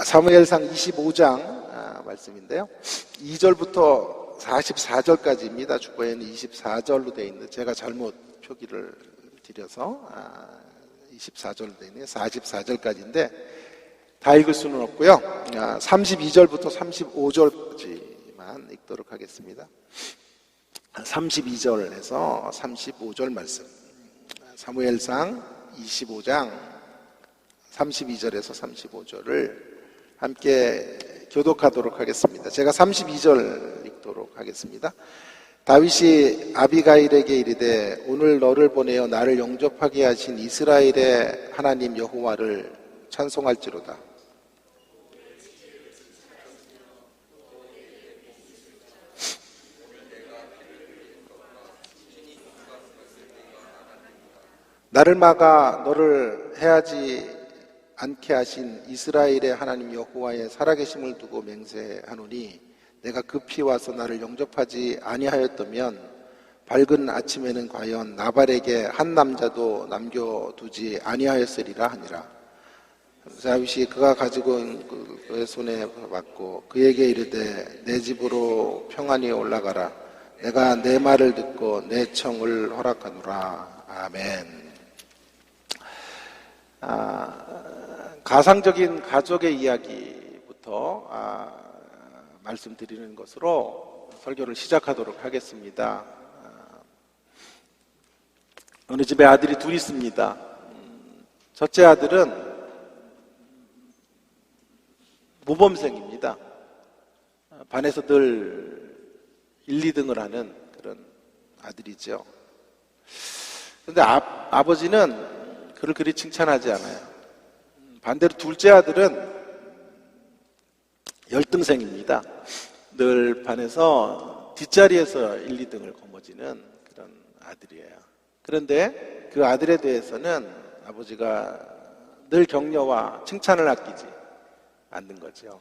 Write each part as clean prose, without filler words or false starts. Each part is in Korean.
사무엘상 25장 말씀인데요. 2절부터 44절까지입니다. 주보에는 24절로 되어 있는데 제가 잘못 표기를 드려서 24절로 되어 있네요. 44절까지인데 다 읽을 수는 없고요. 32절부터 35절까지만 읽도록 하겠습니다. 32절에서 35절 말씀, 사무엘상 25장 32절에서 35절을 함께 교독하도록 하겠습니다. 제가 32절 읽도록 하겠습니다. 다윗이 아비가일에게 이르되 오늘 너를 보내어 나를 영접하게 하신 이스라엘의 하나님 여호와를 찬송할지로다. 나를 막아 너를 해하지 않게 하신 이스라엘의 하나님 여호와의 살아계심을 두고 맹세하노니 내가 급히 와서 나를 영접하지 아니하였다면 밝은 아침에는 과연 나발에게 한 남자도 남겨두지 아니하였으리라 하니라. 다윗이 그가 가지고 온 그의 손에 받고 그에게 이르되 내 집으로 평안히 올라가라. 내가 내 말을 듣고 내 청을 허락하노라. 아멘. 가상적인 가족의 이야기부터 말씀드리는 것으로 설교를 시작하도록 하겠습니다. 어느 집에 아들이 둘 있습니다. 첫째 아들은 모범생입니다. 반에서 늘 1, 2등을 하는 그런 아들이죠. 그런데 아버지는 그를 그리 칭찬하지 않아요. 반대로 둘째 아들은 열등생입니다. 늘 반에서 뒷자리에서 1, 2등을 거머쥐는 그런 아들이에요. 그런데 그 아들에 대해서는 아버지가 늘 격려와 칭찬을 아끼지 않는 거죠.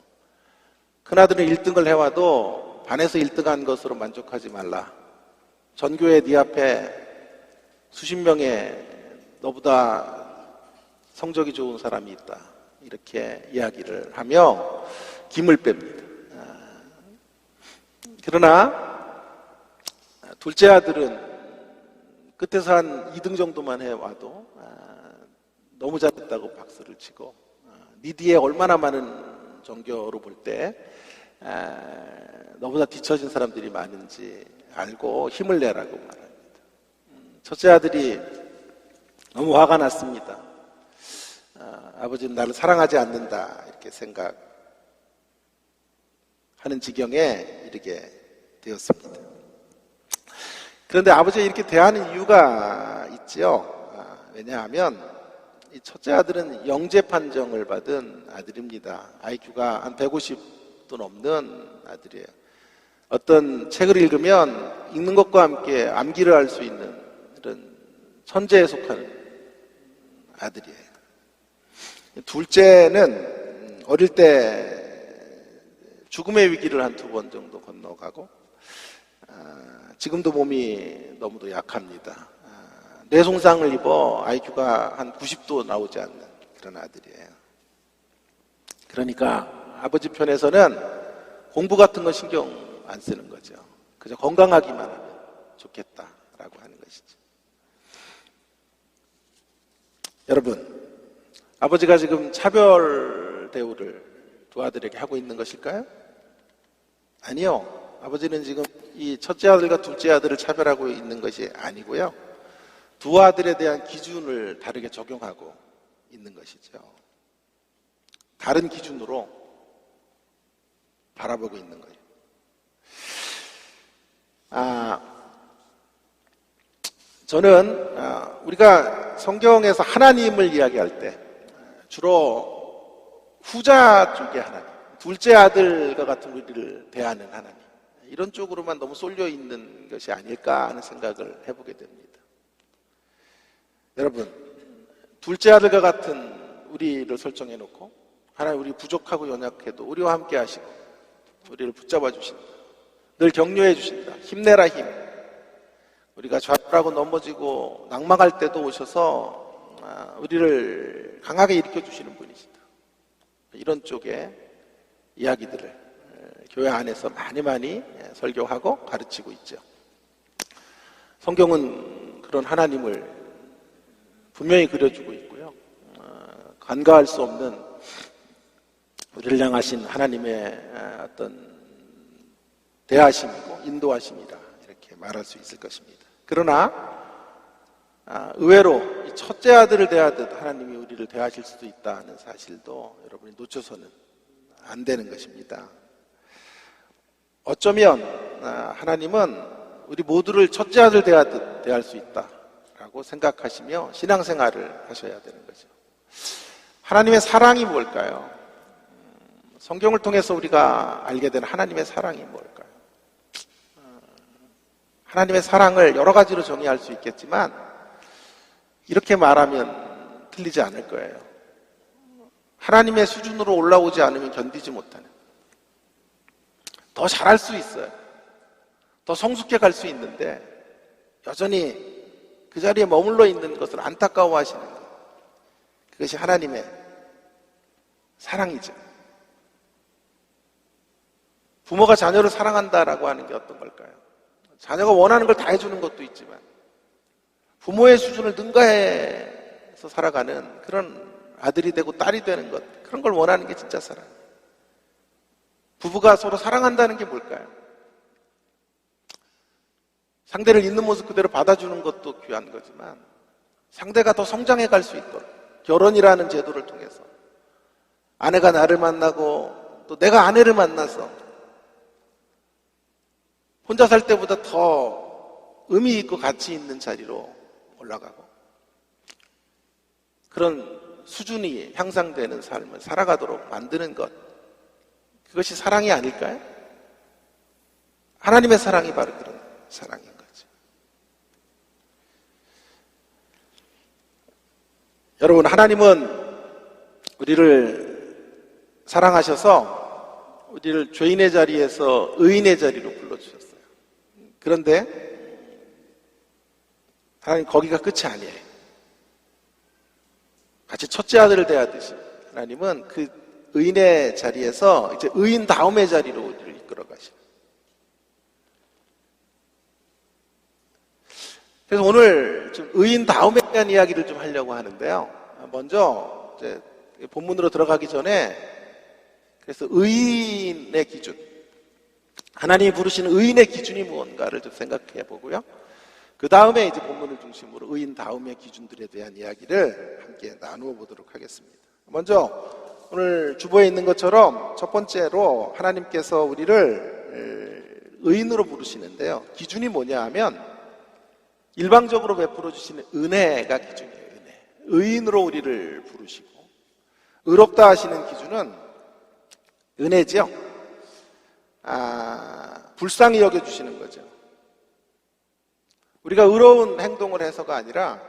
큰아들은 1등을 해와도 반에서 1등한 것으로 만족하지 말라. 전교에 네 앞에 수십 명의 너보다 성적이 좋은 사람이 있다. 이렇게 이야기를 하며 김을 뺍니다. 그러나 둘째 아들은 끝에서 한 2등 정도만 해와도 너무 잘했다고 박수를 치고 네 뒤에 얼마나 많은 전교로 볼 때 너보다 뒤처진 사람들이 많은지 알고 힘을 내라고 말합니다. 첫째 아들이 너무 화가 났습니다. 아버지는 나를 사랑하지 않는다 이렇게 생각하는 지경에 이르게 되었습니다. 그런데 아버지가 이렇게 대하는 이유가 있지요. 왜냐하면 이 첫째 아들은 영재 판정을 받은 아들입니다. IQ가 한 150도 넘는 아들이에요. 어떤 책을 읽으면 읽는 것과 함께 암기를 할 수 있는 그런 천재에 속하는 아들이에요. 둘째는 어릴 때 죽음의 위기를 한 2번 정도 건너가고 지금도 몸이 너무도 약합니다. 뇌손상을 입어 IQ가 한 90도 나오지 않는 그런 아들이에요. 그러니까 아버지 편에서는 공부 같은 거 신경 안 쓰는 거죠. 그저 건강하기만 하면 좋겠다라고 하는 것이죠. 여러분, 아버지가 지금 차별 대우를 두 아들에게 하고 있는 것일까요? 아니요. 아버지는 지금 이 첫째 아들과 둘째 아들을 차별하고 있는 것이 아니고요. 두 아들에 대한 기준을 다르게 적용하고 있는 것이죠. 다른 기준으로 바라보고 있는 거예요. 저는 우리가 성경에서 하나님을 이야기할 때 주로 후자 쪽의 하나님, 둘째 아들과 같은 우리를 대하는 하나님, 이런 쪽으로만 너무 쏠려 있는 것이 아닐까 하는 생각을 해보게 됩니다. 여러분, 둘째 아들과 같은 우리를 설정해 놓고 하나님 우리 부족하고 연약해도 우리와 함께 하시고 우리를 붙잡아 주신다. 늘 격려해 주신다. 힘내라 힘. 우리가 좌절하고 넘어지고 낙망할 때도 오셔서 우리를 강하게 일으켜 주시는 분이시다. 이런 쪽의 이야기들을 교회 안에서 많이 설교하고 가르치고 있죠. 성경은 그런 하나님을 분명히 그려주고 있고요. 간과할 수 없는 우리를 향하신 하나님의 어떤 대하심이고 인도하심이라 이렇게 말할 수 있을 것입니다. 그러나 의외로 첫째 아들을 대하듯 하나님이 우리를 대하실 수도 있다는 사실도 여러분이 놓쳐서는 안 되는 것입니다. 어쩌면 하나님은 우리 모두를 첫째 아들 대하듯 대할 수 있다라고 생각하시며 신앙생활을 하셔야 되는 거죠. 하나님의 사랑이 뭘까요? 성경을 통해서 우리가 알게 된 하나님의 사랑이 뭘까요? 하나님의 사랑을 여러 가지로 정의할 수 있겠지만 이렇게 말하면 틀리지 않을 거예요. 하나님의 수준으로 올라오지 않으면 견디지 못하는, 더 잘할 수 있어요. 더 성숙해 갈 수 있는데 여전히 그 자리에 머물러 있는 것을 안타까워하시는 것, 그것이 하나님의 사랑이죠. 부모가 자녀를 사랑한다라고 하는 게 어떤 걸까요? 자녀가 원하는 걸 다 해주는 것도 있지만 부모의 수준을 능가해서 살아가는 그런 아들이 되고 딸이 되는 것, 그런 걸 원하는 게 진짜 사랑. 부부가 서로 사랑한다는 게 뭘까요? 상대를 있는 모습 그대로 받아주는 것도 귀한 거지만 상대가 더 성장해 갈 수 있도록 결혼이라는 제도를 통해서 아내가 나를 만나고 또 내가 아내를 만나서 혼자 살 때보다 더 의미 있고 가치 있는 자리로 올라가고 그런 수준이 향상되는 삶을 살아가도록 만드는 것, 그것이 사랑이 아닐까요? 하나님의 사랑이 바로 그런 사랑인 거죠. 여러분, 하나님은 우리를 사랑하셔서 우리를 죄인의 자리에서 의인의 자리로 불러주셨어요. 그런데 하나님 거기가 끝이 아니에요. 같이 첫째 아들을 대하듯이 하나님은 그 의인의 자리에서 이제 의인 다음의 자리로 우리를 이끌어 가시는. 그래서 오늘 좀 의인 다음에 대한 이야기를 좀 하려고 하는데요. 먼저 이제 본문으로 들어가기 전에 그래서 의인의 기준, 하나님이 부르시는 의인의 기준이 무언가를 좀 생각해 보고요. 그 다음에 이제 본문을 중심으로 의인 다음의 기준들에 대한 이야기를 함께 나누어 보도록 하겠습니다. 먼저 오늘 주보에 있는 것처럼 첫 번째로 하나님께서 우리를 의인으로 부르시는데요. 기준이 뭐냐 하면 일방적으로 베풀어 주시는 은혜가 기준이에요. 은혜. 의인으로 우리를 부르시고 의롭다 하시는 기준은 은혜죠. 불쌍히 여겨주시는 거죠. 우리가 의로운 행동을 해서가 아니라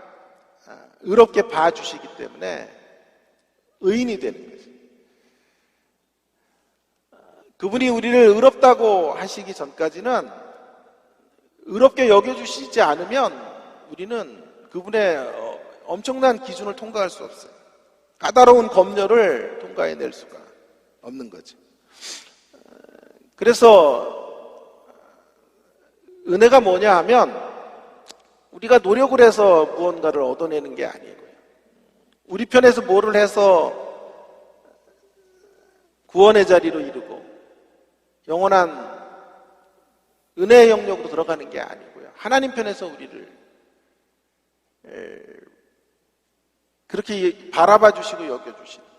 의롭게 봐주시기 때문에 의인이 되는 거죠. 그분이 우리를 의롭다고 하시기 전까지는 의롭게 여겨주시지 않으면 우리는 그분의 엄청난 기준을 통과할 수 없어요. 까다로운 검열을 통과해낼 수가 없는 거죠. 그래서 은혜가 뭐냐 하면 우리가 노력을 해서 무언가를 얻어내는 게 아니고요. 우리 편에서 뭐를 해서 구원의 자리로 이르고 영원한 은혜의 영역으로 들어가는 게 아니고요. 하나님 편에서 우리를 그렇게 바라봐 주시고 여겨주시는 것,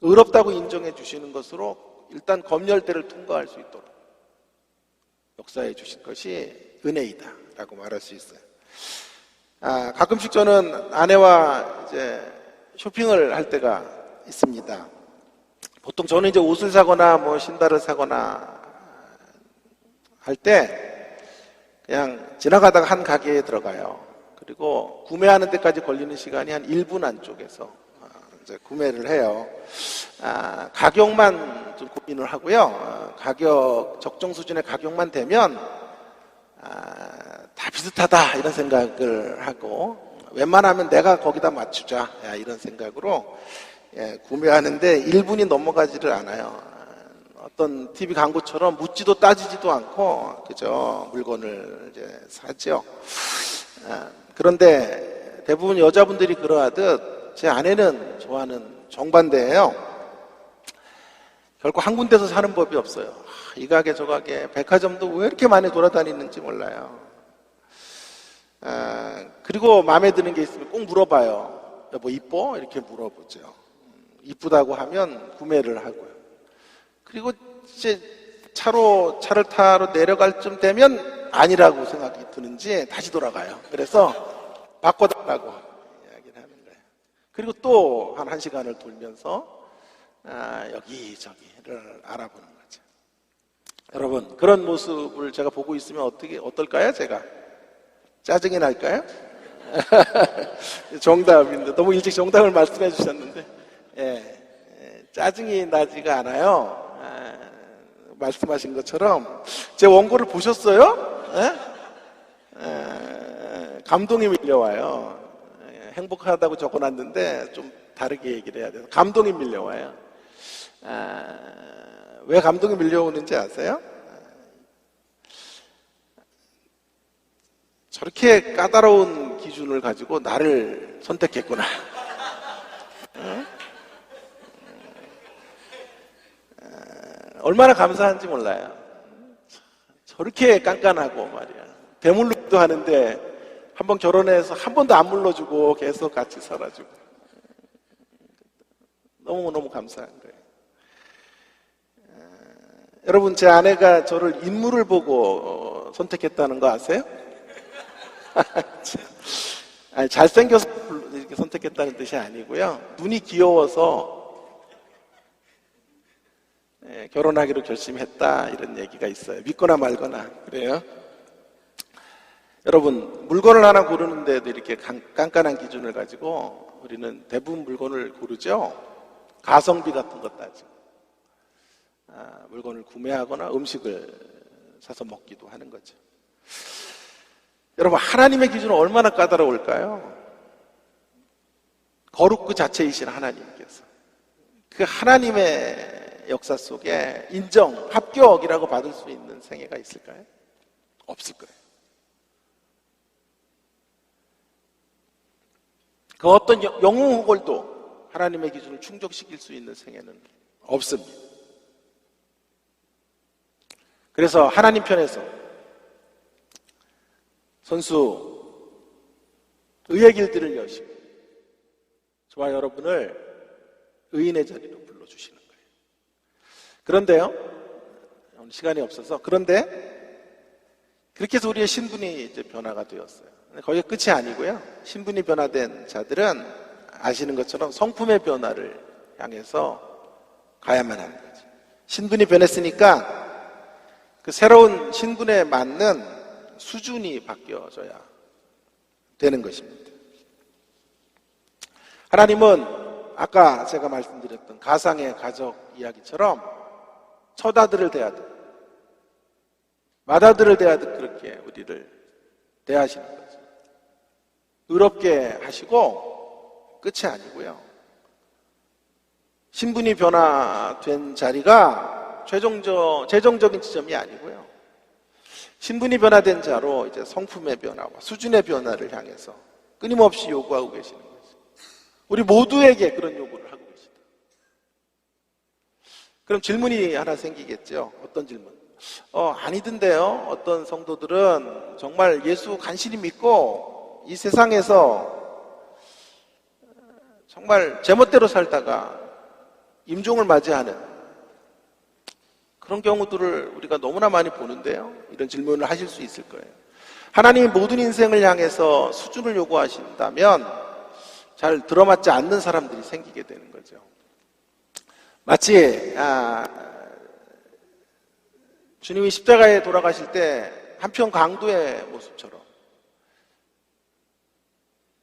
의롭다고 인정해 주시는 것으로 일단 검열대를 통과할 수 있도록 역사해 주신 것이 은혜이다 라고 말할 수 있어요. 가끔씩 저는 아내와 이제 쇼핑을 할 때가 있습니다. 보통 저는 이제 옷을 사거나 뭐 신발을 사거나 할 때 그냥 지나가다가 한 가게에 들어가요. 그리고 구매하는 데까지 걸리는 시간이 한 1분 안쪽에서 이제 구매를 해요. 가격만 좀 고민을 하고요. 가격, 적정 수준의 가격만 되면 다 비슷하다 이런 생각을 하고 웬만하면 내가 거기다 맞추자, 이런 생각으로 구매하는데 1분이 넘어가지를 않아요. 어떤 TV 광고처럼 묻지도 따지지도 않고 그저 물건을 이제 사죠. 그런데 대부분 여자분들이 그러하듯 제 아내는 저와는 정반대예요. 결코 한 군데서 사는 법이 없어요. 이 가게 저 가게 백화점도 왜 이렇게 많이 돌아다니는지 몰라요. 그리고 마음에 드는 게 있으면 꼭 물어봐요. 여보 이뻐? 이렇게 물어보죠. 이쁘다고 하면 구매를 하고요. 그리고 이제 차를 타러 내려갈 쯤 되면 아니라고 생각이 드는지 다시 돌아가요. 그래서 바꿔달라고 이야기를 하는 거예요. 그리고 또 한 1시간을 돌면서 여기저기를 알아보는 거죠. 여러분, 그런 모습을 제가 보고 있으면 어떨까요? 제가 짜증이 날까요? 정답인데 너무 일찍 정답을 말씀해 주셨는데 짜증이 나지가 않아요. 말씀하신 것처럼 제 원고를 보셨어요? 감동이 밀려와요. 행복하다고 적어놨는데 좀 다르게 얘기를 해야 돼서 감동이 밀려와요. 왜 감동이 밀려오는지 아세요? 저렇게 까다로운 기준을 가지고 나를 선택했구나. 얼마나 감사한지 몰라요. 저렇게 깐깐하고 말이야. 대물림도 하는데 한번 결혼해서 한 번도 안 물러주고 계속 같이 살아주고 너무너무 감사한 거예요. 여러분, 제 아내가 저를 인물을 보고 선택했다는 거 아세요? 아니, 잘생겨서 이렇게 선택했다는 뜻이 아니고요. 눈이 귀여워서 결혼하기로 결심했다 이런 얘기가 있어요. 믿거나 말거나 그래요. 여러분, 물건을 하나 고르는데도 이렇게 깐깐한 기준을 가지고 우리는 대부분 물건을 고르죠. 가성비 같은 것 따지고 물건을 구매하거나 음식을 사서 먹기도 하는 거죠. 여러분, 하나님의 기준은 얼마나 까다로울까요? 거룩 그 자체이신 하나님께서 그 하나님의 역사 속에 인정, 합격이라고 받을 수 있는 생애가 있을까요? 없을 거예요. 그 어떤 영웅 호걸도 하나님의 기준을 충족시킬 수 있는 생애는 없습니다. 그래서 하나님 편에서 선수 의의 길들을 여시고 저와 여러분을 의인의 자리로 불러주시는 거예요. 그런데요, 오늘 시간이 없어서 그런데 그렇게 해서 우리의 신분이 이제 변화가 되었어요. 거기가 끝이 아니고요. 신분이 변화된 자들은 아시는 것처럼 성품의 변화를 향해서 가야만 하는 거죠. 신분이 변했으니까 그 새로운 신분에 맞는 수준이 바뀌어져야 되는 것입니다. 하나님은 아까 제가 말씀드렸던 가상의 가족 이야기처럼 첫 아들을 대하듯 맏아들을 대하듯 그렇게 우리를 대하시는 거죠. 의롭게 하시고 끝이 아니고요. 신분이 변화된 자리가 최종적인 지점이 아니고요. 신분이 변화된 자로 이제 성품의 변화와 수준의 변화를 향해서 끊임없이 요구하고 계시는 거죠. 우리 모두에게 그런 요구를 하고 계시다. 그럼 질문이 하나 생기겠죠. 어떤 질문? 아니던데요. 어떤 성도들은 정말 예수 간신히 믿고 이 세상에서 정말 제멋대로 살다가 임종을 맞이하는 그런 경우들을 우리가 너무나 많이 보는데요. 이런 질문을 하실 수 있을 거예요. 하나님이 모든 인생을 향해서 수준을 요구하신다면 잘 들어맞지 않는 사람들이 생기게 되는 거죠. 마치 주님이 십자가에 돌아가실 때 한편 강도의 모습처럼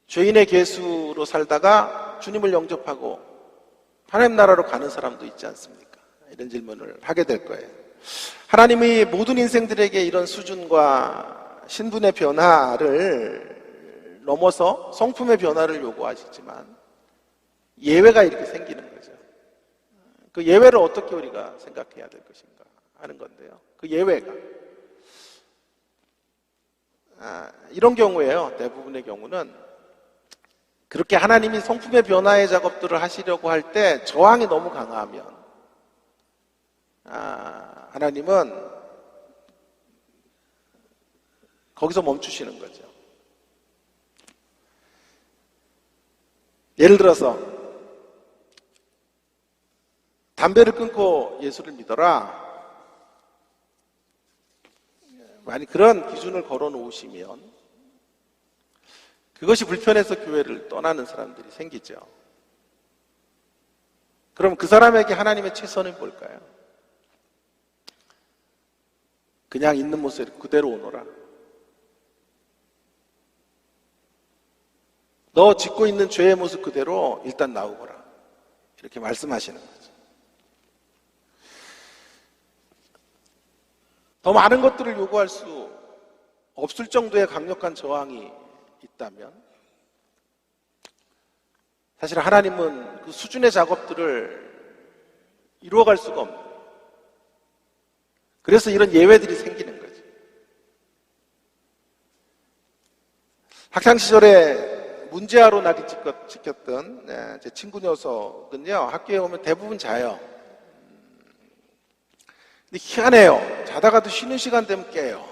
죄인의 계수로 살다가 주님을 영접하고 하나님 나라로 가는 사람도 있지 않습니까? 이런 질문을 하게 될 거예요. 하나님이 모든 인생들에게 이런 수준과 신분의 변화를 넘어서 성품의 변화를 요구하시지만 예외가 이렇게 생기는 거죠. 그 예외를 어떻게 우리가 생각해야 될 것인가 하는 건데요. 그 예외가 이런 경우에요. 대부분의 경우는 그렇게 하나님이 성품의 변화의 작업들을 하시려고 할 때 저항이 너무 강하면 하나님은 거기서 멈추시는 거죠. 예를 들어서 담배를 끊고 예수를 믿어라. 만약 그런 기준을 걸어 놓으시면 그것이 불편해서 교회를 떠나는 사람들이 생기죠. 그럼 그 사람에게 하나님의 최선은 뭘까요? 그냥 있는 모습 그대로 오너라. 너 짓고 있는 죄의 모습 그대로 일단 나오거라. 이렇게 말씀하시는 거죠. 더 많은 것들을 요구할 수 없을 정도의 강력한 저항이 있다면 사실 하나님은 그 수준의 작업들을 이루어갈 수가 없는 거예요. 그래서 이런 예외들이 생기는 거죠. 학창시절에 문제아로 낙이 찍혔던 제 친구 녀석은요, 학교에 오면 대부분 자요. 근데 희한해요. 자다가도 쉬는 시간 되면 깨요.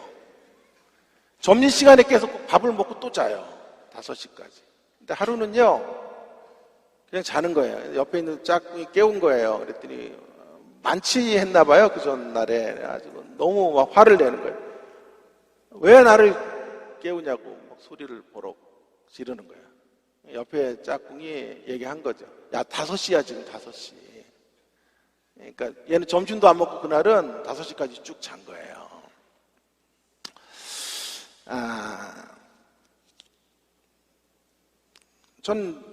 점심시간에 깨서 꼭 밥을 먹고 또 자요. 5시까지. 근데 하루는요, 그냥 자는 거예요. 옆에 있는 짝꿍이 깨운 거예요. 그랬더니 만취했나 봐요. 그 전날에. 아주 너무 막 화를 내는 거예요. 왜 나를 깨우냐고 막 소리를 버럭 지르는 거예요. 옆에 짝꿍이 얘기한 거죠. 야, 5시야 지금 5시. 그러니까 얘는 점심도 안 먹고 그날은 5시까지 쭉 잔 거예요. 전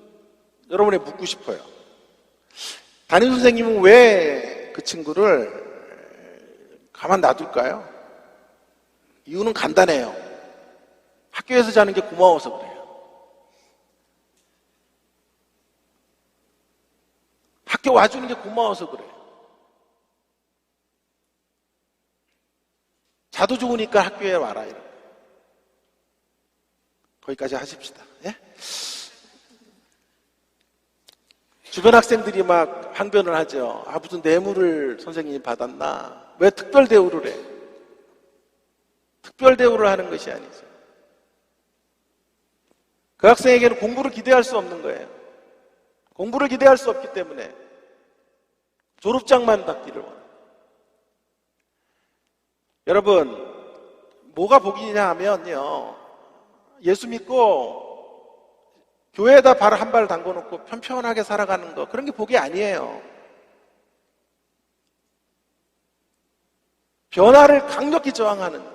여러분에 묻고 싶어요. 담임 선생님은 왜 그 친구를 가만 놔둘까요? 이유는 간단해요. 학교에서 자는 게 고마워서 그래요. 학교 와주는 게 고마워서 그래요. 자도 좋으니까 학교에 와라. 이런. 거기까지 하십시다. 예? 주변 학생들이 막 항변을 하죠. 무슨 뇌물을 선생님이 받았나? 왜 특별 대우를 해? 특별 대우를 하는 것이 아니죠. 그 학생에게는 공부를 기대할 수 없는 거예요. 공부를 기대할 수 없기 때문에 졸업장만 받기를 원해요. 여러분, 뭐가 복이냐 하면요, 예수 믿고 교회에다 발 한 발 담궈놓고 편편하게 살아가는 거, 그런 게 복이 아니에요. 변화를 강력히 저항하는 거.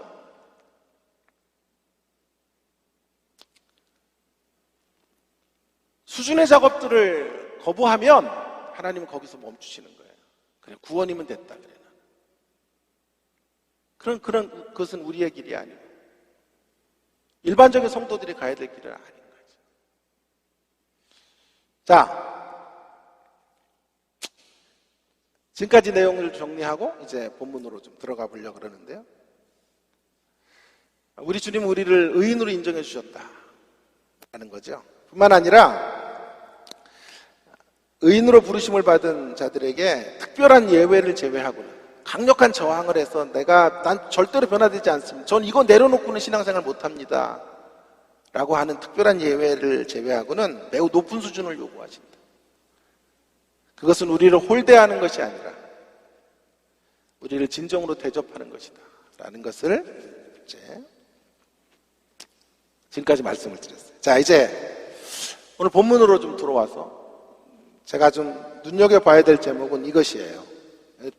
수준의 작업들을 거부하면 하나님은 거기서 멈추시는 거예요. 그래, 구원이면 됐다. 그래. 그것은 우리의 길이 아니고 일반적인 성도들이 가야 될 길은 아닌 거죠. 자, 지금까지 내용을 정리하고 이제 본문으로 좀 들어가 보려고 그러는데요. 우리 주님은 우리를 의인으로 인정해 주셨다라는 거죠. 뿐만 아니라 의인으로 부르심을 받은 자들에게 특별한 예외를 제외하고는 강력한 저항을 해서 난 절대로 변화되지 않습니다. 전 이거 내려놓고는 신앙생활 못합니다. 라고 하는 특별한 예외를 제외하고는 매우 높은 수준을 요구하십니다. 그것은 우리를 홀대하는 것이 아니라 우리를 진정으로 대접하는 것이다. 라는 것을 이제 지금까지 말씀을 드렸어요. 자, 이제 오늘 본문으로 좀 들어와서 제가 좀 눈여겨봐야 될 제목은 이것이에요.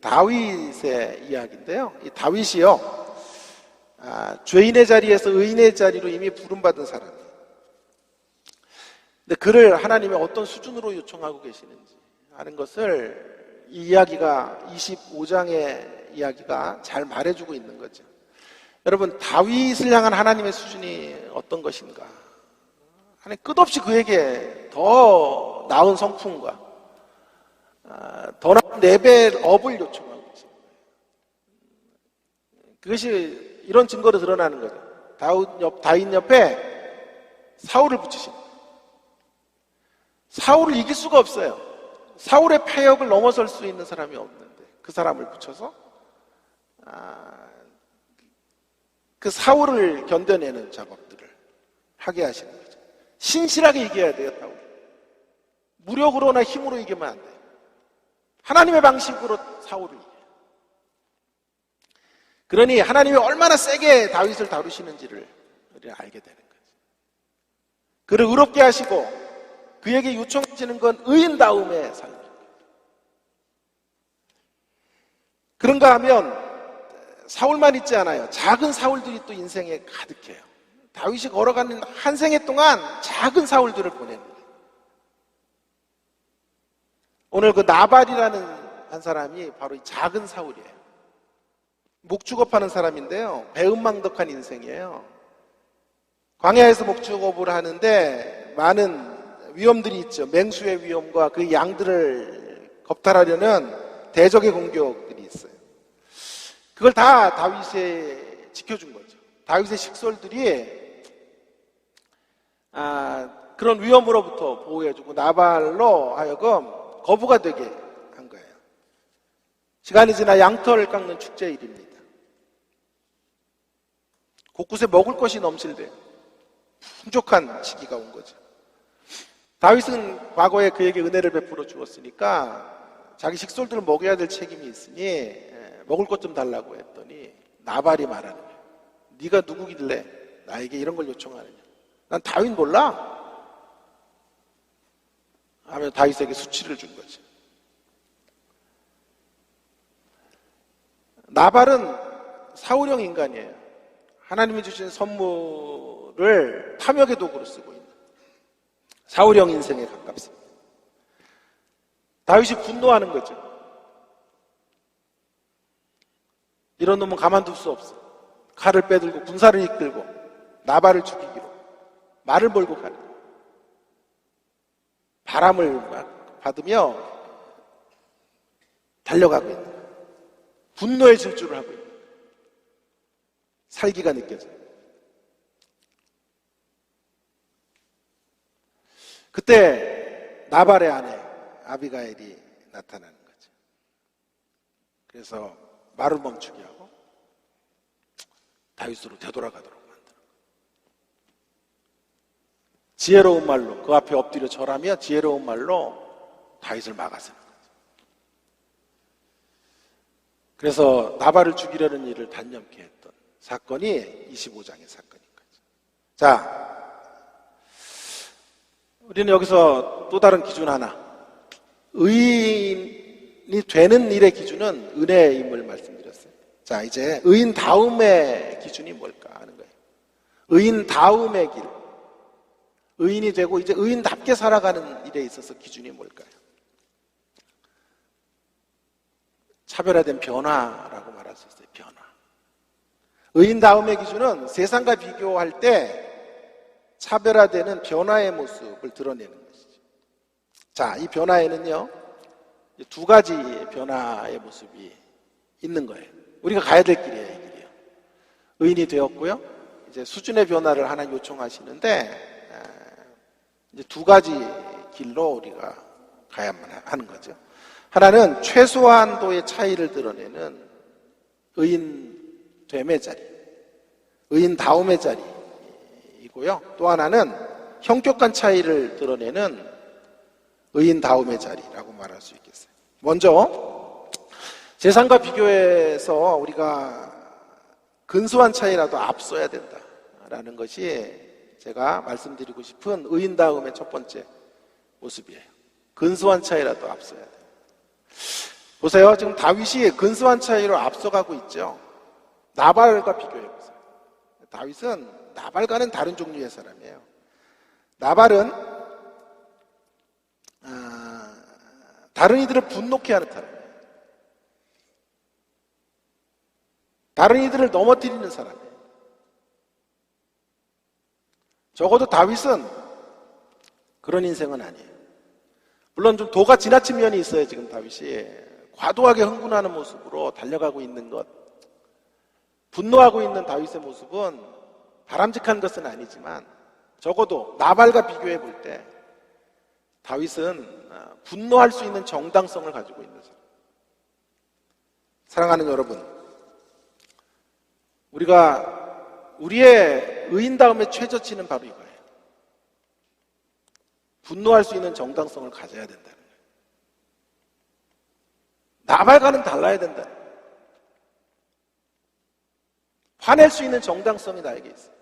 다윗의 이야기인데요. 이 다윗이요, 죄인의 자리에서 의인의 자리로 이미 부름받은 사람이에요. 근데 그를 하나님이 어떤 수준으로 요청하고 계시는지 하는 것을 이 이야기가 25장의 이야기가 잘 말해주고 있는 거죠. 여러분, 다윗을 향한 하나님의 수준이 어떤 것인가 하나님 끝없이 그에게 더 나은 성품과 더 나은 레벨업을 요청하고 계십니다. 그것이 이런 증거로 드러나는 거죠. 다윗 옆에 사울을 붙이신 거예요. 사울을 이길 수가 없어요. 사울의 패역을 넘어설 수 있는 사람이 없는데 그 사람을 붙여서 그 사울을 견뎌내는 작업들을 하게 하시는 거죠. 신실하게 이겨야 돼요, 사울. 무력으로나 힘으로 이기면 안 돼요. 하나님의 방식으로 사울을 이겨요. 그러니 하나님이 얼마나 세게 다윗을 다루시는지를 우리가 알게 되는 거죠. 그를 의롭게 하시고 그에게 요청하시는 건 의인다움의 삶입니다. 그런가 하면 사울만 있지 않아요. 작은 사울들이 또 인생에 가득해요. 다윗이 걸어가는 한 생애 동안 작은 사울들을 보냅니다. 오늘 그 나발이라는 한 사람이 바로 이 작은 사울이에요. 목축업하는 사람인데요. 배은망덕한 인생이에요. 광야에서 목축업을 하는데 많은 위험들이 있죠. 맹수의 위험과 그 양들을 겁탈하려는 대적의 공격들이 있어요. 그걸 다 다윗이 지켜준 거죠. 다윗의 식솔들이 그런 위험으로부터 보호해주고 나발로 하여금 거부가 되게 한 거예요. 시간이 지나 양털을 깎는 축제일입니다. 곳곳에 먹을 것이 넘칠대요. 풍족한 시기가 온 거죠. 다윗은 과거에 그에게 은혜를 베풀어 주었으니까 자기 식솔들을 먹여야 될 책임이 있으니 먹을 것 좀 달라고 했더니 나발이 말하는 거예요. 네가 누구길래 나에게 이런 걸 요청하느냐. 난 다윗 몰라? 하며 다윗에게 수치를 준 거죠. 나발은 사울형 인간이에요. 하나님이 주신 선물을 탐욕의 도구로 쓰고 있는 사울형 인생에 가깝습니다. 다윗이 분노하는 거죠. 이런 놈은 가만둘 수 없어. 칼을 빼들고 군사를 이끌고 나발을 죽이기로 말을 몰고 가는 거예요. 바람을 막 받으며 달려가고 있는 거예요. 분노의 질주를 하고 있는 거예요. 살기가 느껴져요. 그때 나발의 아내 아비가일이 나타나는 거죠. 그래서 말을 멈추게 하고 다윗으로 되돌아가도록 만드는 거예요. 지혜로운 말로 그 앞에 엎드려 절하며 지혜로운 말로 다윗을 막아서는 거죠. 그래서 나발을 죽이려는 일을 단념케 했던 사건이 25장의 사건인 거죠. 자, 우리는 여기서 또 다른 기준 하나, 의인이 되는 일의 기준은 은혜임을 말씀드렸어요. 자, 이제 의인 다음의 기준이 뭘까 하는 거예요. 의인 다음의 길, 의인이 되고 이제 의인답게 살아가는 일에 있어서 기준이 뭘까요? 차별화된 변화라고 말할 수 있어요. 변화. 의인 다음의 기준은 세상과 비교할 때 차별화되는 변화의 모습을 드러내는 것이죠. 자, 이 변화에는요, 두 가지 변화의 모습이 있는 거예요. 우리가 가야 될 길이에요, 이 길이요. 의인이 되었고요. 이제 수준의 변화를 하나 요청하시는데, 이제 두 가지 길로 우리가 가야만 하는 거죠. 하나는 최소한도의 차이를 드러내는 의인됨의 자리, 의인다움의 자리이고요. 또 하나는 형격한 차이를 드러내는 의인다움의 자리라고 말할 수 있겠어요. 먼저 세상과 비교해서 우리가 근소한 차이라도 앞서야 된다라는 것이 제가 말씀드리고 싶은 의인다움의 첫 번째 모습이에요. 근소한 차이라도 앞서야 돼요. 보세요. 지금 다윗이 근소한 차이로 앞서가고 있죠. 나발과 비교해보세요. 다윗은 나발과는 다른 종류의 사람이에요. 나발은 다른 이들을 분노케 하는 사람이에요. 다른 이들을 넘어뜨리는 사람이에요. 적어도 다윗은 그런 인생은 아니에요. 물론 좀 도가 지나친 면이 있어요. 지금 다윗이 과도하게 흥분하는 모습으로 달려가고 있는 것, 분노하고 있는 다윗의 모습은 바람직한 것은 아니지만 적어도 나발과 비교해 볼 때 다윗은 분노할 수 있는 정당성을 가지고 있는 사람. 사랑하는 여러분, 우리가 우리의 의인다움의 최저치는 바로 이거예요. 분노할 수 있는 정당성을 가져야 된다는 거예요. 나발과는 달라야 된다는 거예요. 화낼 수 있는 정당성이 나에게 있어요.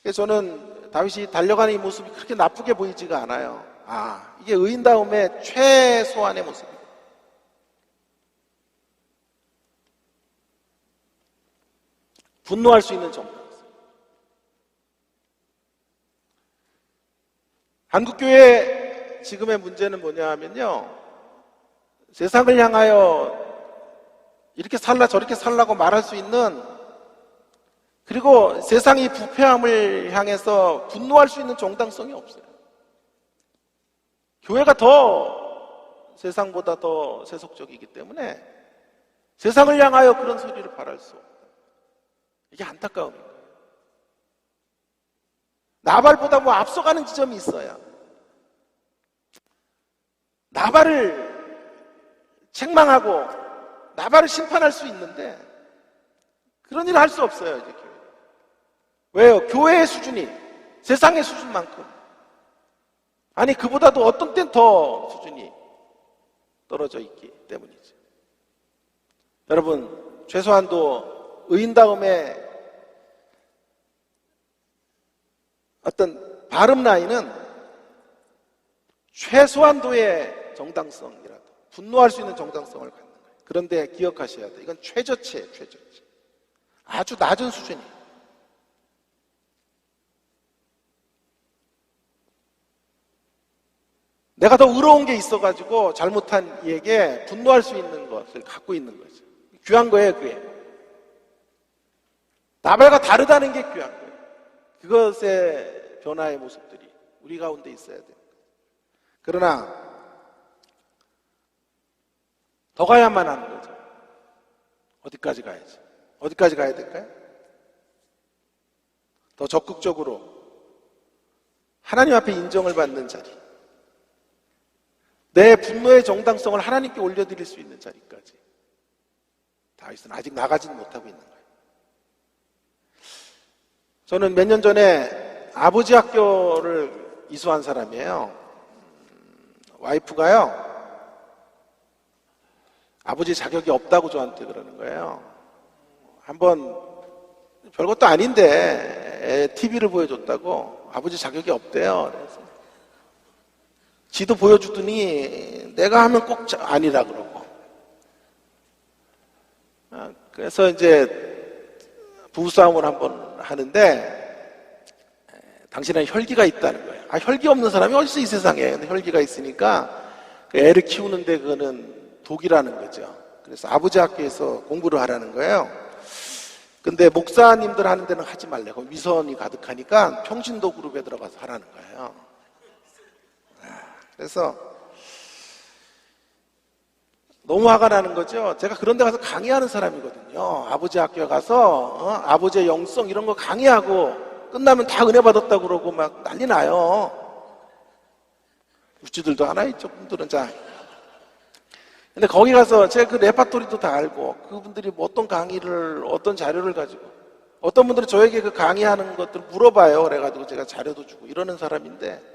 그래서 저는 다윗이 달려가는 이 모습이 그렇게 나쁘게 보이지가 않아요. 이게 의인다움의 최소한의 모습이에요. 분노할 수 있는 정당성. 한국교회 지금의 문제는 뭐냐 하면요, 세상을 향하여 이렇게 살라 저렇게 살라고 말할 수 있는, 그리고 세상이 부패함을 향해서 분노할 수 있는 정당성이 없어요. 교회가 더 세상보다 더 세속적이기 때문에 세상을 향하여 그런 소리를 바랄 수 없다. 이게 안타까움인 거예요. 나발보다 뭐 앞서가는 지점이 있어야 나발을 책망하고 나발을 심판할 수 있는데 그런 일을 할 수 없어요. 이제 교회. 왜요? 교회의 수준이 세상의 수준만큼, 아니 그보다도 어떤 땐 더 수준이 떨어져 있기 때문이죠. 여러분, 최소한도 의인다움의 어떤 발음 라인은 최소한도의 정당성이라도, 분노할 수 있는 정당성을 갖는 거예요. 그런데 기억하셔야 돼요. 이건 최저치예요. 최저치. 아주 낮은 수준이에요. 내가 더 의로운 게 있어가지고 잘못한 이에게 분노할 수 있는 것을 갖고 있는 거죠. 귀한 거예요, 그게. 나발과 다르다는 게 귀한 거예요. 그것의 변화의 모습들이 우리 가운데 있어야 돼요. 그러나 더 가야만 하는 거죠. 어디까지 가야지? 어디까지 가야 될까요? 더 적극적으로 하나님 앞에 인정을 받는 자리, 내 분노의 정당성을 하나님께 올려드릴 수 있는 자리까지 다윗은 아직 나가지는 못하고 있는 거예요. 저는 몇 년 전에 아버지 학교를 이수한 사람이에요. 와이프가요, 아버지 자격이 없다고 저한테 그러는 거예요. 한번 별것도 아닌데 TV를 보여줬다고 아버지 자격이 없대요. 그래서 지도 보여주더니 내가 하면 꼭 아니라 그러고. 그래서 이제 부부싸움을 한번 하는데 당신은 혈기가 있다는 거예요. 혈기 없는 사람이 어딨어 이 세상에. 근데 혈기가 있으니까 그 애를 키우는데 그거는 독이라는 거죠. 그래서 아버지 학교에서 공부를 하라는 거예요. 근데 목사님들 하는 데는 하지 말래고 위선이 가득하니까 평신도 그룹에 들어가서 하라는 거예요. 그래서 너무 화가 나는 거죠. 제가 그런 데 가서 강의하는 사람이거든요. 아버지 학교에 가서 아버지의 영성 이런 거 강의하고 끝나면 다 은혜 받았다고 그러고 막 난리 나요. 우찌들도 하나 있죠. 분들은. 자, 근데 거기 가서 제가 그 레파토리도 다 알고 그분들이 뭐 어떤 강의를 어떤 자료를 가지고, 어떤 분들은 저에게 그 강의하는 것들 물어봐요. 그래가지고 제가 자료도 주고 이러는 사람인데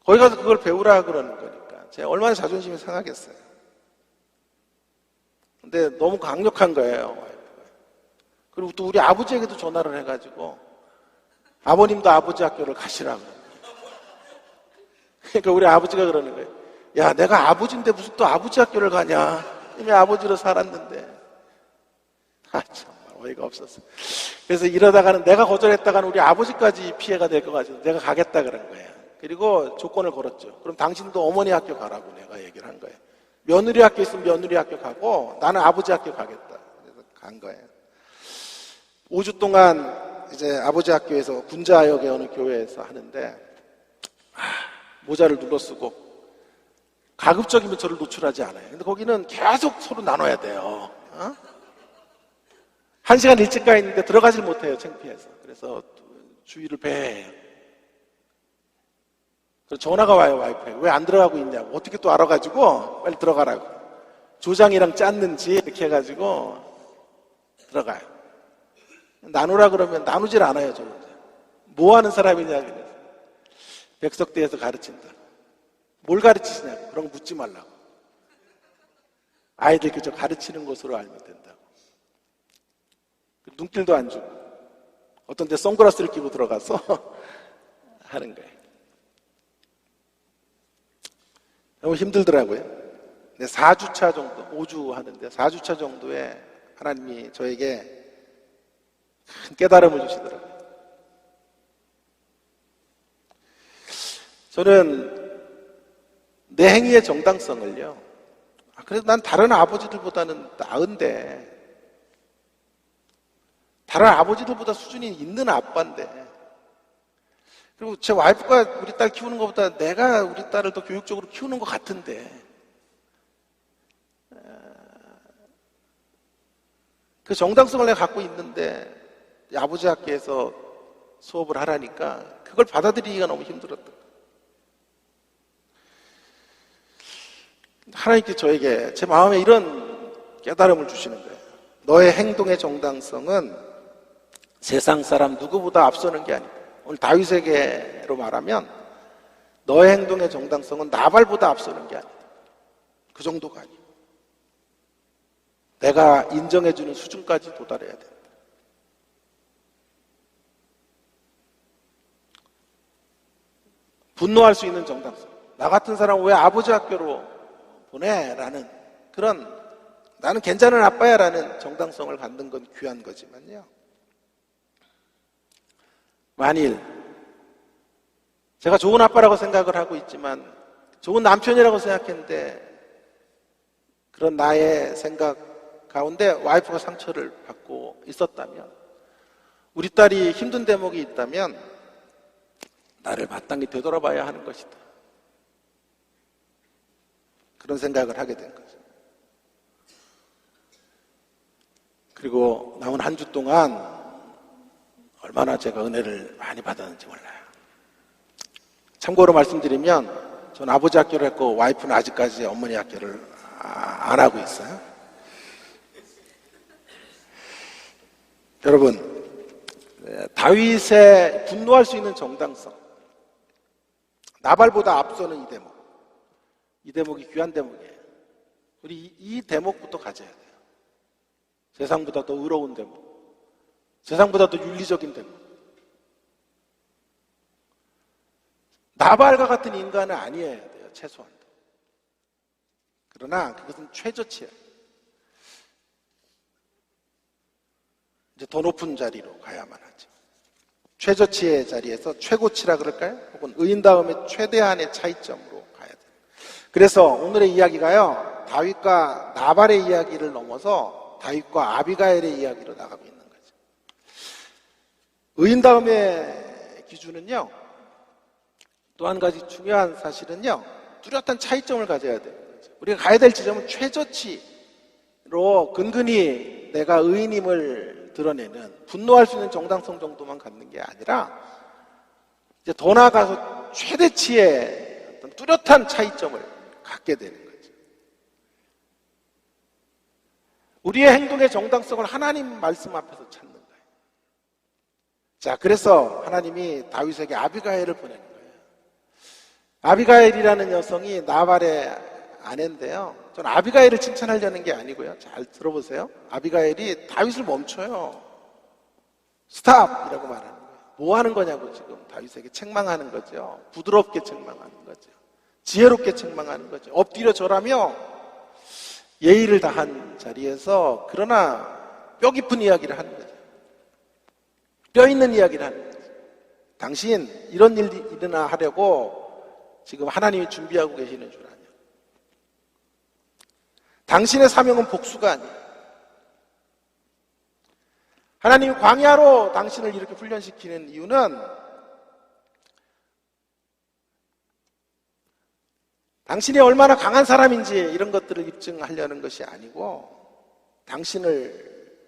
거기 가서 그걸 배우라 그러는 거니까 제가 얼마나 자존심이 상하겠어요. 근데 너무 강력한 거예요, 와이프가. 그리고 또 우리 아버지에게도 전화를 해가지고 아버님도 아버지 학교를 가시라고. 그러니까 우리 아버지가 그러는 거예요. 야, 내가 아버지인데 무슨 또 아버지 학교를 가냐. 이미 아버지로 살았는데. 정말 어이가 없었어. 그래서 이러다가는 내가 거절했다가는 우리 아버지까지 피해가 될 것 같아서 내가 가겠다 그런 거예요. 그리고 조건을 걸었죠. 그럼 당신도 어머니 학교 가라고 내가 얘기를 한 거예요. 며느리 학교 있으면 며느리 학교 가고 나는 아버지 학교 가겠다. 그래서 간 거예요. 5주 동안 이제 아버지 학교에서 군자역의 어느 교회에서 하는데 모자를 눌러 쓰고 가급적이면 저를 노출하지 않아요. 근데 거기는 계속 서로 나눠야 돼요. 어? 1시간 일찍 가 있는데 들어가질 못해요. 창피해서. 그래서 주위를 배해요. 그래서 전화가 와요. 와이프에. 왜 안 들어가고 있냐고. 어떻게 또 알아가지고 빨리 들어가라고. 조장이랑 짰는지 이렇게 해가지고 들어가요. 나누라 그러면 나누질 않아요. 저 혼자. 뭐 하는 사람이냐 그래서 백석대에서 가르친다. 뭘 가르치시냐고. 그런 거 묻지 말라고. 아이들 그저 가르치는 것으로 알면 된다고. 눈길도 안 주고 어떤 데 선글라스를 끼고 들어가서 하는 거예요. 너무 힘들더라고요. 4주차 정도, 5주 하는데 4주차 정도에 하나님이 저에게 큰 깨달음을 주시더라고요. 저는 내 행위의 정당성을요, 그래도 난 다른 아버지들보다는 나은데, 다른 아버지들보다 수준이 있는 아빠인데, 그리고 제 와이프가 우리 딸 키우는 것보다 내가 우리 딸을 더 교육적으로 키우는 것 같은데, 그 정당성을 내가 갖고 있는데 아버지 학교에서 수업을 하라니까 그걸 받아들이기가 너무 힘들었던 거예요. 하나님께 저에게 제 마음에 이런 깨달음을 주시는 거예요. 너의 행동의 정당성은 세상 사람 누구보다 앞서는 게 아니다. 오늘 다윗에게로 말하면 너의 행동의 정당성은 나발보다 앞서는 게 아니다. 그 정도가 아니에요. 내가 인정해주는 수준까지 도달해야 된다. 분노할 수 있는 정당성. 나 같은 사람 왜 아버지 학교로 보내? 라는 그런, 나는 괜찮은 아빠야 라는 정당성을 갖는 건 귀한 거지만요, 만일 제가 좋은 아빠라고 생각을 하고 있지만 좋은 남편이라고 생각했는데 그런 나의 생각 가운데 와이프가 상처를 받고 있었다면, 우리 딸이 힘든 대목이 있다면 나를 마땅히 되돌아봐야 하는 것이다. 그런 생각을 하게 된 거죠. 그리고 남은 한 주 동안 얼마나 제가 은혜를 많이 받았는지 몰라요. 참고로 말씀드리면 전 아버지 학교를 했고 와이프는 아직까지 어머니 학교를 안 하고 있어요. 여러분, 다윗의 분노할 수 있는 정당성, 나발보다 앞서는 이 대목이 귀한 대목이에요. 우리 이 대목부터 가져야 돼요. 세상보다 더 의로운 대목, 세상보다 더 윤리적인 대목. 나발과 같은 인간은 아니어야 돼요, 최소한. 그러나 그것은 최저치예요. 이제 더 높은 자리로 가야만 하죠. 최저치의 자리에서 최고치라 그럴까요? 혹은 의인다움의 최대한의 차이점으로 가야 돼요. 그래서 오늘의 이야기가요, 다윗과 나발의 이야기를 넘어서 다윗과 아비가일의 이야기로 나가고 있는 거죠. 의인다움의 기준은요, 또 한 가지 중요한 사실은요, 뚜렷한 차이점을 가져야 되는 거죠. 우리가 가야 될 지점은 최저치로 근근히 내가 의인임을 드러내는, 분노할 수 있는 정당성 정도만 갖는 게 아니라 이제 더 나아가서 최대치의 어떤 뚜렷한 차이점을 갖게 되는 거죠. 우리의 행동의 정당성을 하나님 말씀 앞에서 찾는 거예요. 자, 그래서 하나님이 다윗에게 아비가일을 보내는 거예요. 아비가일이라는 여성이 나발의 아내인데요, 전 아비가일을 칭찬하려는 게 아니고요, 잘 들어보세요. 아비가일이 다윗을 멈춰요. 스탑이라고 말하는 거예요. 뭐 하는 거냐고 지금 다윗에게 책망하는 거죠. 부드럽게 책망하는 거죠. 지혜롭게 책망하는 거죠. 엎드려 절하며 예의를 다한 자리에서, 그러나 뼈 깊은 이야기를 하는 거죠. 뼈 있는 이야기를 하는 거죠. 당신 이런 일이 일어나 하려고 지금 하나님이 준비하고 계시는 줄 아냐. 당신의 사명은 복수가 아니에요. 하나님이 광야로 당신을 이렇게 훈련시키는 이유는 당신이 얼마나 강한 사람인지 이런 것들을 입증하려는 것이 아니고 당신을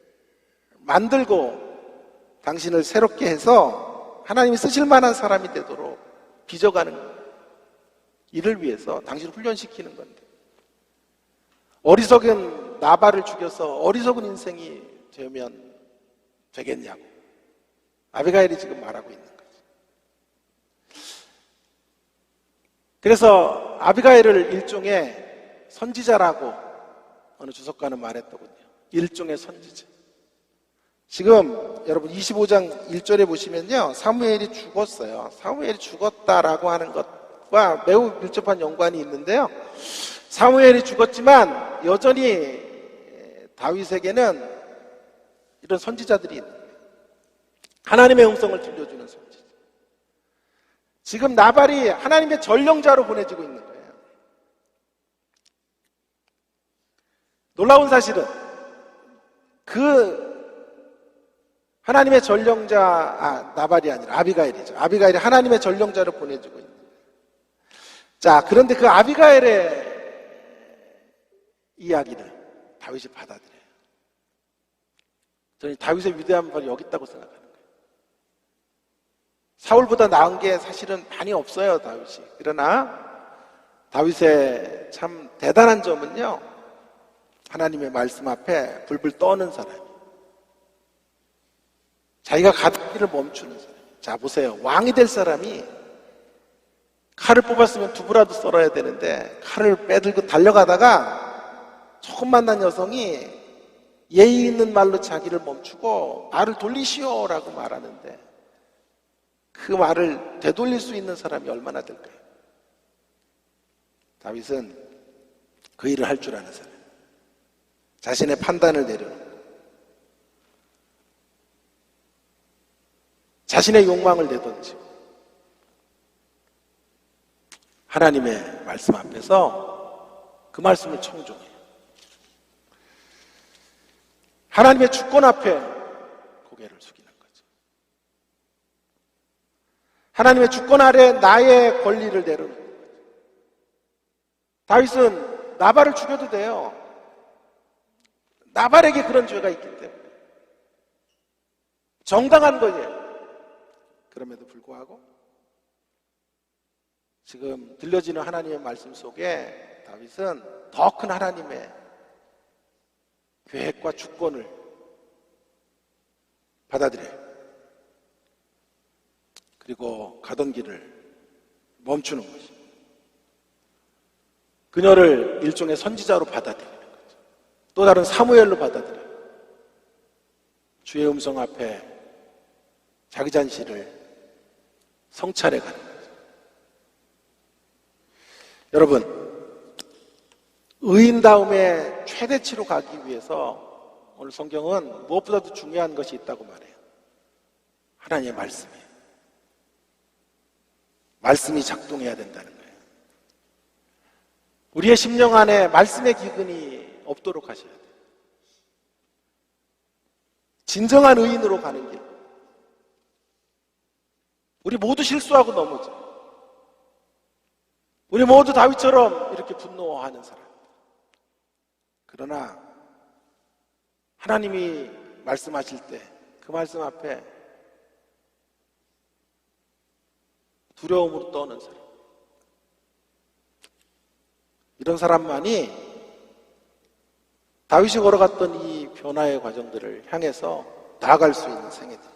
만들고 당신을 새롭게 해서 하나님이 쓰실 만한 사람이 되도록 빚어가는 일을 위해서 당신을 훈련시키는 건데, 어리석은 나발을 죽여서 어리석은 인생이 되면 되겠냐고 아비가일이 지금 말하고 있는 거죠. 그래서 아비가일을 일종의 선지자라고 어느 주석가는 말했더군요. 일종의 선지자. 지금 여러분 25장 1절에 보시면요, 사무엘이 죽었어요. 사무엘이 죽었다라고 하는 것과 매우 밀접한 연관이 있는데요, 사무엘이 죽었지만 여전히 다윗에게는 이런 선지자들이 있는 거예요. 하나님의 음성을 들려주는 선지자. 지금 나발이 하나님의 전령자로 보내지고 있는 거예요. 놀라운 사실은 그 하나님의 전령자, 나발이 아니라 아비가일이죠. 아비가일이 하나님의 전령자로 보내주고 있는 거예요. 자, 그런데 그 아비가일의 이야기를 다윗이 받아들여요. 저는 다윗의 위대한 바로 여기 있다고 생각하는 거예요. 사울보다 나은 게 사실은 많이 없어요, 다윗이. 그러나 다윗의 참 대단한 점은요, 하나님의 말씀 앞에 불불 떠는 사람이에요. 자기가 가던 길을 멈추는 사람. 자, 보세요. 왕이 될 사람이 칼을 뽑았으면 두부라도 썰어야 되는데 칼을 빼들고 달려가다가 처음 만난 여성이 예의 있는 말로 자기를 멈추고 말을 돌리시오라고 말하는데 그 말을 되돌릴 수 있는 사람이 얼마나 될까요? 다윗은 그 일을 할 줄 아는 사람. 자신의 판단을 내려놓고 자신의 욕망을 내던지고 하나님의 말씀 앞에서 그 말씀을 청종해요. 하나님의 주권 앞에 고개를 숙이는 거죠. 하나님의 주권 아래 나의 권리를 내려놓는 거죠. 다윗은 나발을 죽여도 돼요. 나발에게 그런 죄가 있기 때문에 정당한 거예요. 그럼에도 불구하고 지금 들려지는 하나님의 말씀 속에 다윗은 더 큰 하나님의 계획과 주권을 받아들여요. 그리고 가던 길을 멈추는 것입니다. 그녀를 일종의 선지자로 받아들이는 거죠. 또 다른 사무엘로 받아들여요. 주의 음성 앞에 자기 잔실을 성찰해 가는 거죠. 여러분, 의인다움의 최대치로 가기 위해서 오늘 성경은 무엇보다도 중요한 것이 있다고 말해요. 하나님의 말씀이에요. 말씀이 작동해야 된다는 거예요. 우리의 심령 안에 말씀의 기근이 없도록 하셔야 돼요. 진정한 의인으로 가는 길. 우리 모두 실수하고 넘어져. 우리 모두 다윗처럼 이렇게 분노하는 사람. 그러나 하나님이 말씀하실 때 그 말씀 앞에 두려움으로 떠는 사람. 이런 사람만이 다윗이 걸어갔던 이 변화의 과정들을 향해서 나아갈 수 있는 생애들.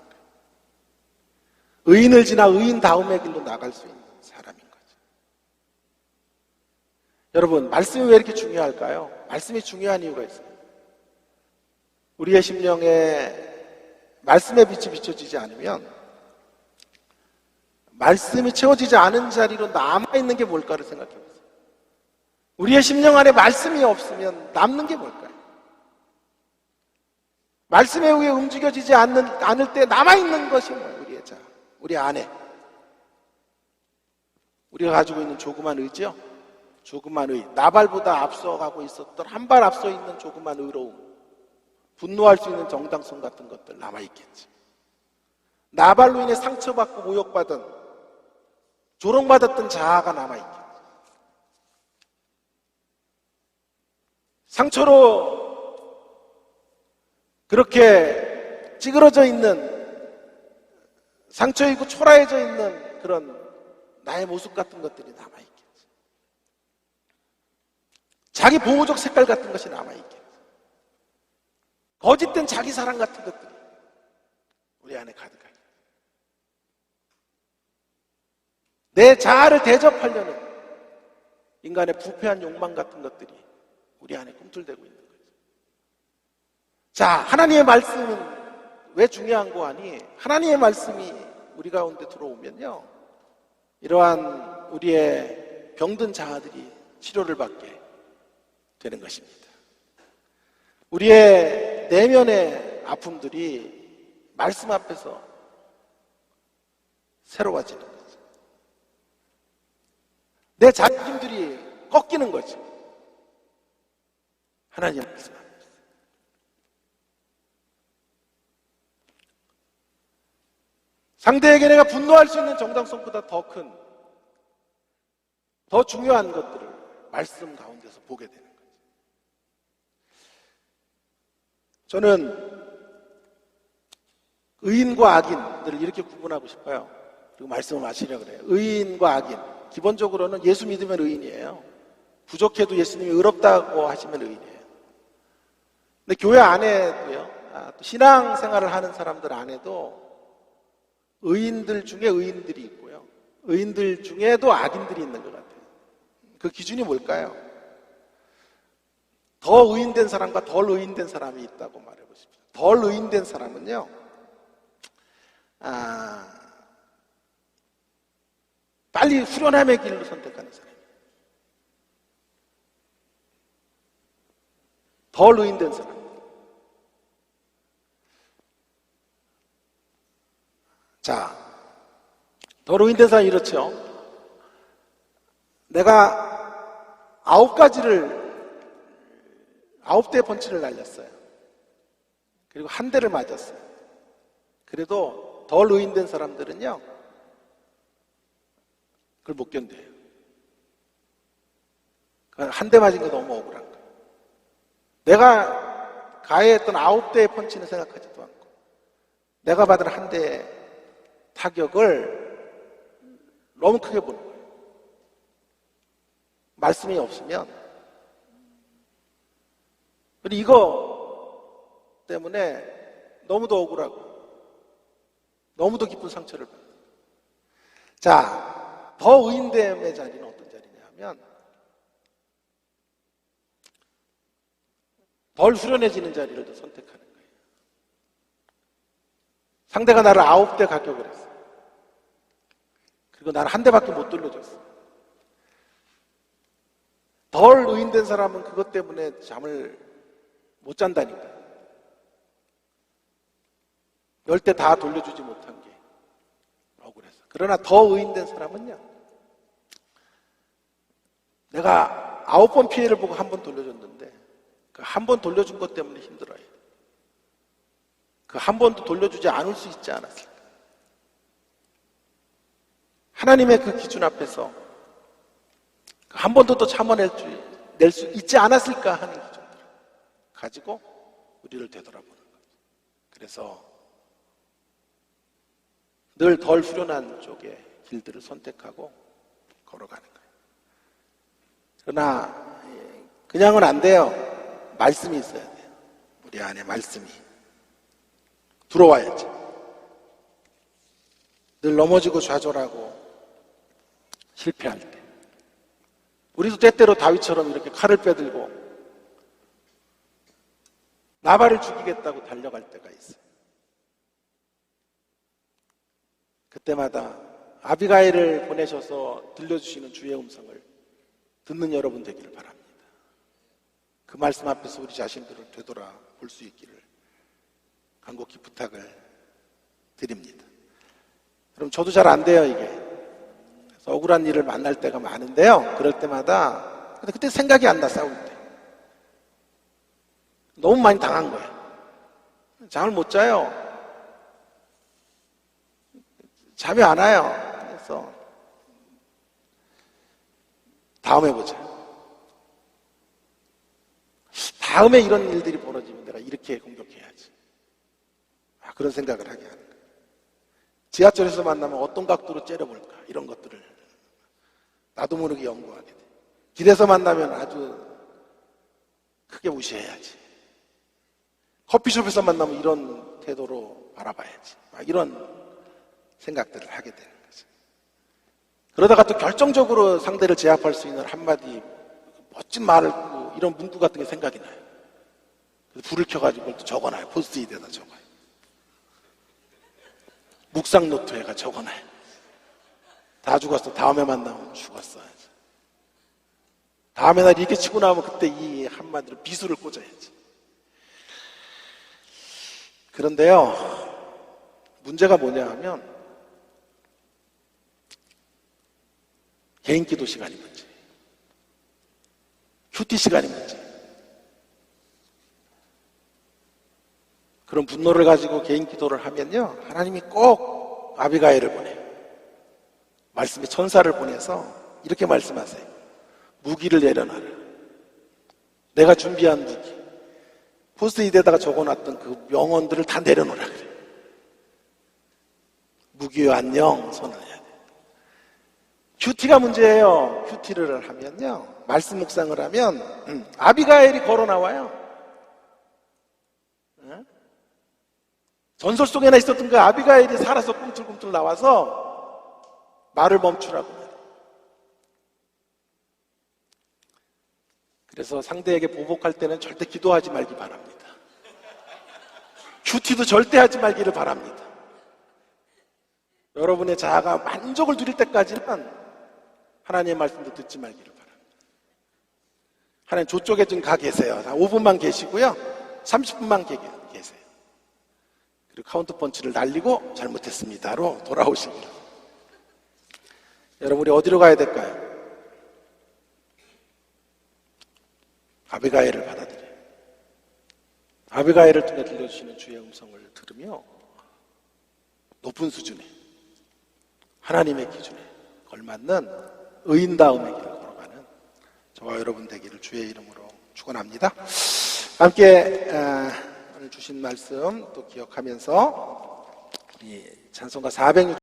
의인을 지나 의인다움의 길로 나갈 수 있는 사람인 거죠. 여러분, 말씀이 왜 이렇게 중요할까요? 말씀이 중요한 이유가 있어요. 우리의 심령에 말씀의 빛이 비춰지지 않으면 말씀이 채워지지 않은 자리로 남아있는 게 뭘까를 생각해 보세요. 우리의 심령 안에 말씀이 없으면 남는 게 뭘까요? 말씀에 의해 움직여지지 않을 때 남아있는 것이 뭐예요? 우리의 자, 우리 안에. 우리가 가지고 있는 조그만 의지요? 조그만 의. 나발보다 앞서가고 있었던 한 발 앞서 있는 조그만 의로움. 분노할 수 있는 정당성 같은 것들 남아있겠지. 나발로 인해 상처받고 모욕받은, 조롱받았던 자아가 남아있겠지. 상처로 그렇게 찌그러져 있는, 상처 있고 초라해져 있는 그런 나의 모습 같은 것들이 남아있겠지. 자기 보호적 색깔 같은 것이 남아있겠지. 거짓된 자기 사랑 같은 것들이 우리 안에 가득하게. 내 자아를 대접하려는 인간의 부패한 욕망 같은 것들이 우리 안에 꿈틀대고 있는 거죠. 자, 하나님의 말씀은 왜 중요한 거 아니? 하나님의 말씀이 우리 가운데 들어오면요, 이러한 우리의 병든 자아들이 치료를 받게 되는 것입니다. 우리의 내면의 아픔들이 말씀 앞에서 새로워지는 거죠. 내 자존심들이 꺾이는 거죠. 하나님 말씀 앞에서. 상대에게 내가 분노할 수 있는 정당성보다 더 큰, 더 중요한 것들을 말씀 가운데서 보게 되는 거죠. 저는 의인과 악인들을 이렇게 구분하고 싶어요. 그리고 말씀을 마치려고 그래요. 의인과 악인. 기본적으로는 예수 믿으면 의인이에요. 부족해도 예수님이 의롭다고 하시면 의인이에요. 근데 교회 안에도요, 또 신앙생활을 하는 사람들 안에도 의인들 중에 의인들이 있고요, 의인들 중에도 악인들이 있는 것 같아요. 그 기준이 뭘까요? 더 의인된 사람과 덜 의인된 사람이 있다고 말해보십시오. 덜 의인된 사람은요, 빨리 후련함의 길로 선택하는 사람이에요. 덜 의인된 사람. 자, 덜 의인된 사람이 이렇죠. 내가 9대의 펀치를 날렸어요. 그리고 한 대를 맞았어요. 그래도 덜 의인된 사람들은요, 그걸 못 견뎌요. 한 대 맞은 게 너무 억울한 거예요. 내가 가해했던 9대의 펀치는 생각하지도 않고, 내가 받은 한 대의 타격을 너무 크게 보는 거예요. 말씀이 없으면. 그리고 이거 때문에 너무도 억울하고 너무도 깊은 상처를 받는 거예요. 자, 더 의인됨의 자리는 어떤 자리냐 하면, 덜 후련해지는 자리를 더 선택하는 거예요. 상대가 나를 9대 가격을 했어. 그리고 나는 한 대밖에 못 돌려줬어. 덜 의인된 사람은 그것 때문에 잠을 못 잔다니까. 10대 다 돌려주지 못한 게 억울해서. 그러나 더 의인된 사람은요, 내가 9번 피해를 보고 한 번 돌려줬는데 그 한 번 돌려준 것 때문에 힘들어요. 그 한 번도 돌려주지 않을 수 있지 않았을까. 하나님의 그 기준 앞에서 한 번도 더 참아낼 수 있지 않았을까 하는 기준들을 가지고 우리를 되돌아보는 거죠. 그래서 늘 덜 후련한 쪽의 길들을 선택하고 걸어가는 거예요. 그러나 그냥은 안 돼요. 말씀이 있어야 돼요. 우리 안에 말씀이 들어와야죠. 늘 넘어지고 좌절하고 실패할 때, 우리도 때때로 다윗처럼 이렇게 칼을 빼들고 나발을 죽이겠다고 달려갈 때가 있어요. 그때마다 아비가일을 보내셔서 들려주시는 주의 음성을 듣는 여러분 되기를 바랍니다. 그 말씀 앞에서 우리 자신들을 되돌아볼 수 있기를 간곡히 부탁을 드립니다. 그럼 저도 잘 안 돼요, 이게. 그래서 억울한 일을 만날 때가 많은데요, 그럴 때마다 근데 그때 생각이 안 나. 싸울 때 너무 많이 당한 거예요. 잠을 못 자요. 잠이 안 와요. 그래서 다음에 보자. 다음에 이런 일들이 벌어지면 내가 이렇게 공격해야지. 그런 생각을 하게 하는 거예요. 지하철에서 만나면 어떤 각도로 째려볼까, 이런 것들을 나도 모르게 연구하게 돼. 길에서 만나면 아주 크게 무시해야지. 커피숍에서 만나면 이런 태도로 바라봐야지. 이런 생각들을 하게 되는 거죠. 그러다가 또 결정적으로 상대를 제압할 수 있는 한마디 멋진 말을 이런 문구 같은 게 생각이 나요. 그래서 불을 켜가지고 그걸 또 적어놔요. 포스트잇에다 적어요. 묵상 노트에가 적어놔요. 다 죽었어. 다음에 만나면 죽었어. 다음에 날 이렇게 치고 나면 그때 이 한마디로 비수를 꽂아야지. 그런데요, 문제가 뭐냐 하면 개인 기도 시간이 문제, 큐티 시간이 문제. 그런 분노를 가지고 개인 기도를 하면요, 하나님이 꼭 아비가일을 보내요. 말씀의 천사를 보내서 이렇게 말씀하세요. 무기를 내려놔라. 내가 준비한 무기, 포스트잇에다가 적어놨던 그 명언들을 다 내려놓으라 그래요. 무기요 안녕 선언해야 돼요. 큐티가 문제예요. 큐티를 하면요, 말씀 묵상을 하면 아비가일이 걸어 나와요. 전설 속에나 있었던 그 아비가일이 살아서 꿈틀꿈틀 나와서 말을 멈추라고 해요. 그래서 상대에게 보복할 때는 절대 기도하지 말기 바랍니다. 큐티도 절대 하지 말기를 바랍니다. 여러분의 자아가 만족을 누릴 때까지는 하나님의 말씀도 듣지 말기를 바랍니다. 하나님 저쪽에 좀 가 계세요. 5분만 계시고요, 30분만 계세요. 그리고 카운트 펀치를 날리고 잘못했습니다로 돌아오시기를. 여러분, 우리 어디로 가야 될까요? 아비가일을 받아들여요. 아비가일을 통해 들려주시는 주의 음성을 들으며 높은 수준에, 하나님의 기준에 걸맞는 의인다움의 길을 걸어가는 저와 여러분 되기를 주의 이름으로 축원합니다. 함께 오늘 주신 말씀 또 기억하면서 이 찬송가 406